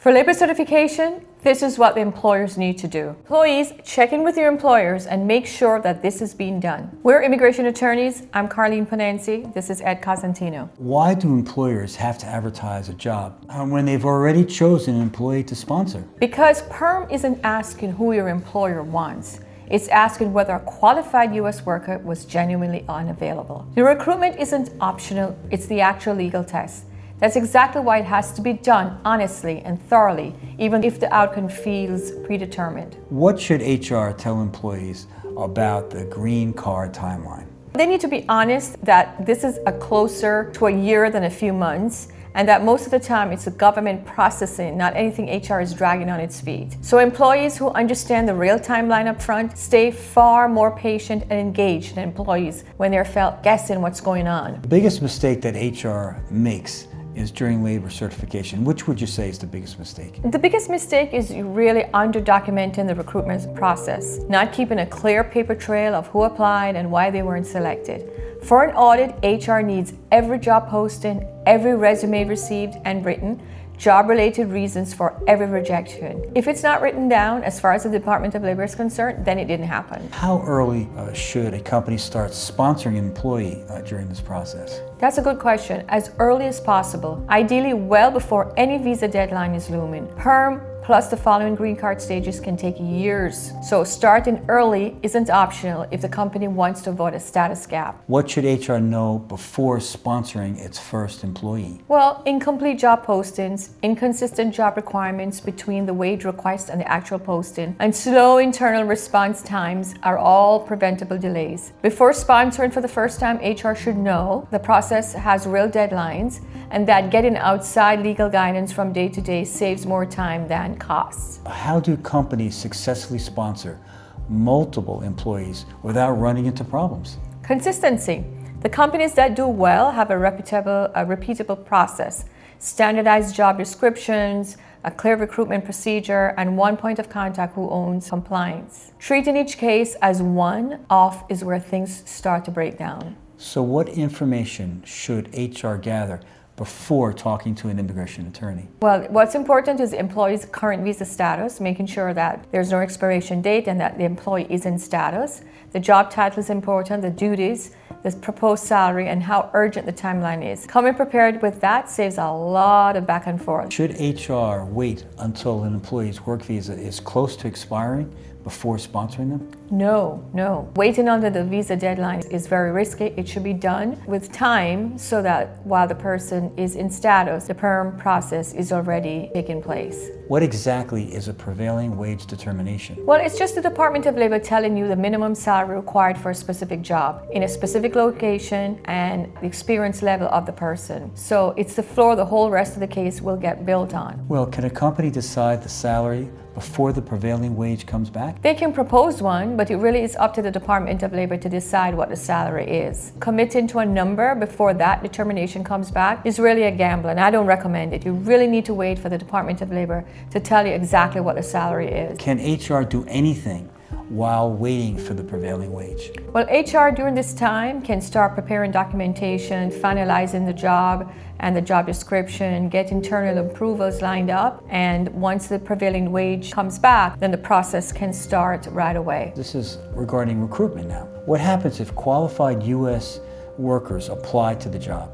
For labor certification, this is what the employers need to do. Employees, check in with your employers and make sure that this is being done. We're immigration attorneys. I'm Carlene Panenzi. This is Ed Cosentino. Why do employers have to advertise a job when they've already chosen an employee to sponsor? Because PERM isn't asking who your employer wants. It's asking whether a qualified U.S. worker was genuinely unavailable. The recruitment isn't optional, it's the actual legal test. That's exactly why it has to be done honestly and thoroughly, even if the outcome feels predetermined. What should HR tell employees about the green card timeline? They need to be honest that this is closer to a year than a few months, and that most of the time it's a government processing, not anything HR is dragging on its feet. So employees who understand the real timeline up front stay far more patient and engaged than employees when they're guessing what's going on. The biggest mistake that HR makes is during labor certification. Which would you say is the biggest mistake? The biggest mistake is really under-documenting the recruitment process, not keeping a clear paper trail of who applied and why they weren't selected. For an audit, HR needs every job posting, every resume received and written, job-related reasons for every rejection. If it's not written down, as far as the Department of Labor is concerned, then it didn't happen. How early should a company start sponsoring an employee during this process? That's a good question. As early as possible, ideally well before any visa deadline is looming. PERM plus the following green card stages can take years. So starting early isn't optional if the company wants to avoid a status gap. What should HR know before sponsoring its first employee? Well, incomplete job postings, inconsistent job requirements between the wage request and the actual posting, and slow internal response times are all preventable delays. Before sponsoring for the first time, HR should know the process has real deadlines and that getting outside legal guidance from day to day saves more time than costs. How do companies successfully sponsor multiple employees without running into problems? Consistency. The companies that do well have a repeatable process, standardized job descriptions, a clear recruitment procedure, and one point of contact who owns compliance. Treating each case as one-off is where things start to break down. So what information should HR gather before talking to an immigration attorney? Well, what's important is the employee's current visa status, making sure that there's no expiration date and that the employee is in status. The job title is important, the duties, the proposed salary, and how urgent the timeline is. Coming prepared with that saves a lot of back and forth. Should HR wait until an employee's work visa is close to expiring before sponsoring them? No. Waiting until the visa deadline is very risky. It should be done with time so that while the person is in status, the PERM process is already taking place. What exactly is a prevailing wage determination? Well, it's just the Department of Labor telling you the minimum salary required for a specific job in a specific location and the experience level of the person. So it's the floor the whole rest of the case will get built on. Well, can a company decide the salary before the prevailing wage comes back? They can propose one, but it really is up to the Department of Labor to decide what the salary is. Committing to a number before that determination comes back is really a gamble, and I don't recommend it. You really need to wait for the Department of Labor to tell you exactly what the salary is. Can HR do anything while waiting for the prevailing wage? Well, HR during this time can start preparing documentation, finalizing the job and the job description, get internal approvals lined up, and once the prevailing wage comes back, then the process can start right away. This is regarding recruitment now. What happens if qualified U.S. workers apply to the job?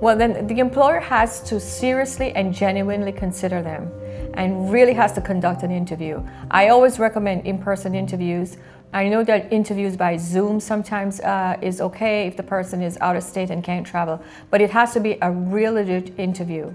Well, then the employer has to seriously and genuinely consider them and really has to conduct an interview. I always recommend in-person interviews. I know that interviews by Zoom sometimes is okay if the person is out of state and can't travel, but it has to be a real legit interview.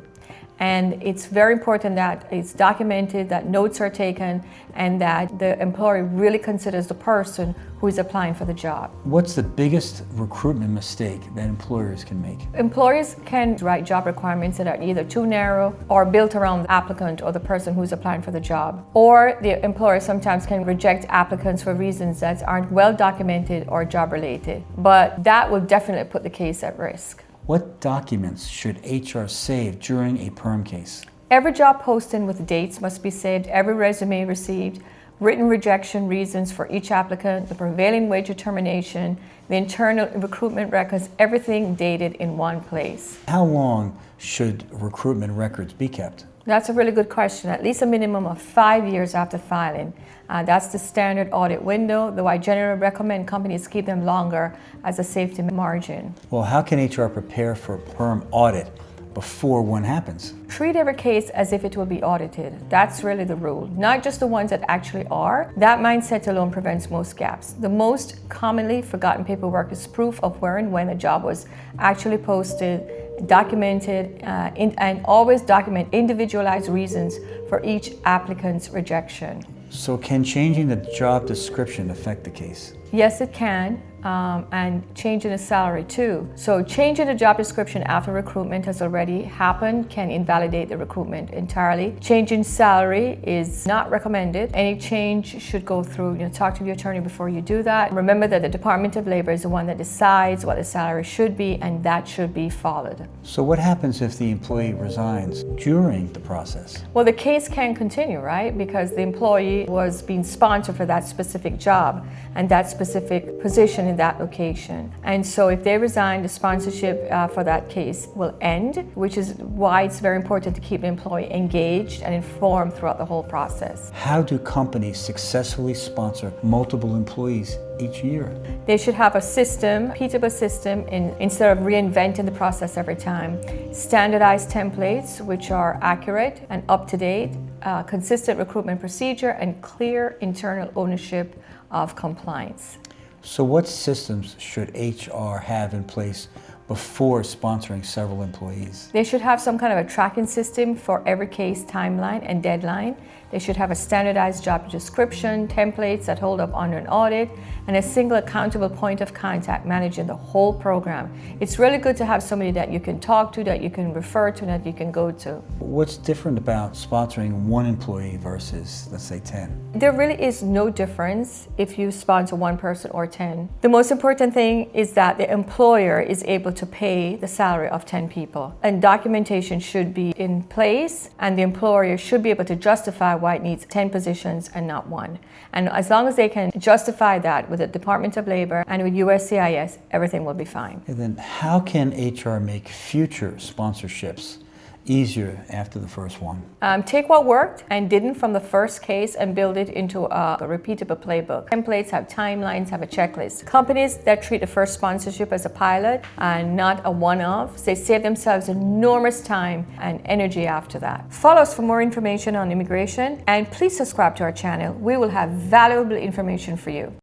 And it's very important that it's documented, that notes are taken, and that the employer really considers the person who is applying for the job. What's the biggest recruitment mistake that employers can make? Employers can write job requirements that are either too narrow or built around the applicant or the person who's applying for the job. Or the employer sometimes can reject applicants for reasons that aren't well documented or job related. But that will definitely put the case at risk. What documents should HR save during a PERM case? Every job posting with dates must be saved, every resume received, written rejection reasons for each applicant, the prevailing wage determination, the internal recruitment records, everything dated in one place. How long should recruitment records be kept? That's a really good question. At least a minimum of 5 years after filing. That's the standard audit window, though I generally recommend companies keep them longer as a safety margin. Well, how can HR prepare for a PERM audit before one happens? Treat every case as if it will be audited. That's really the rule, not just the ones that actually are. That mindset alone prevents most gaps. The most commonly forgotten paperwork is proof of where and when a job was actually posted, documented, and always document individualized reasons for each applicant's rejection. So can changing the job description affect the case? Yes, it can, and changing the salary too. So changing the job description after recruitment has already happened can invalidate the recruitment entirely. Changing salary is not recommended. Any change should go through, talk to your attorney before you do that. Remember that the Department of Labor is the one that decides what the salary should be, and that should be followed. So what happens if the employee resigns during the process? Well, the case can continue, right? Because the employee was being sponsored for that specific job and that specific position in that location. And so if they resign, the sponsorship for that case will end, which is why it's very important to keep the employee engaged and informed throughout the whole process. How do companies successfully sponsor multiple employees each year? They should have a system, repeatable system, instead of reinventing the process every time. Standardized templates which are accurate and up-to-date, consistent recruitment procedure, and clear internal ownership of compliance. So what systems should HR have in place before sponsoring several employees? They should have some kind of a tracking system for every case timeline and deadline. They should have a standardized job description, templates that hold up under an audit, and a single accountable point of contact managing the whole program. It's really good to have somebody that you can talk to, that you can refer to, that you can go to. What's different about sponsoring one employee versus, let's say, 10? There really is no difference if you sponsor one person or 10. The most important thing is that the employer is able to pay the salary of 10 people. And documentation should be in place, and the employer should be able to justify why it needs 10 positions and not one. And as long as they can justify that with the Department of Labor and with USCIS, everything will be fine. And then how can HR make future sponsorships easier after the first one? Take what worked and didn't from the first case and build it into a repeatable playbook. Templates have timelines, have a checklist. Companies that treat the first sponsorship as a pilot and not a one-off, they save themselves enormous time and energy after that. Follow us for more information on immigration, and please subscribe to our channel. We will have valuable information for you.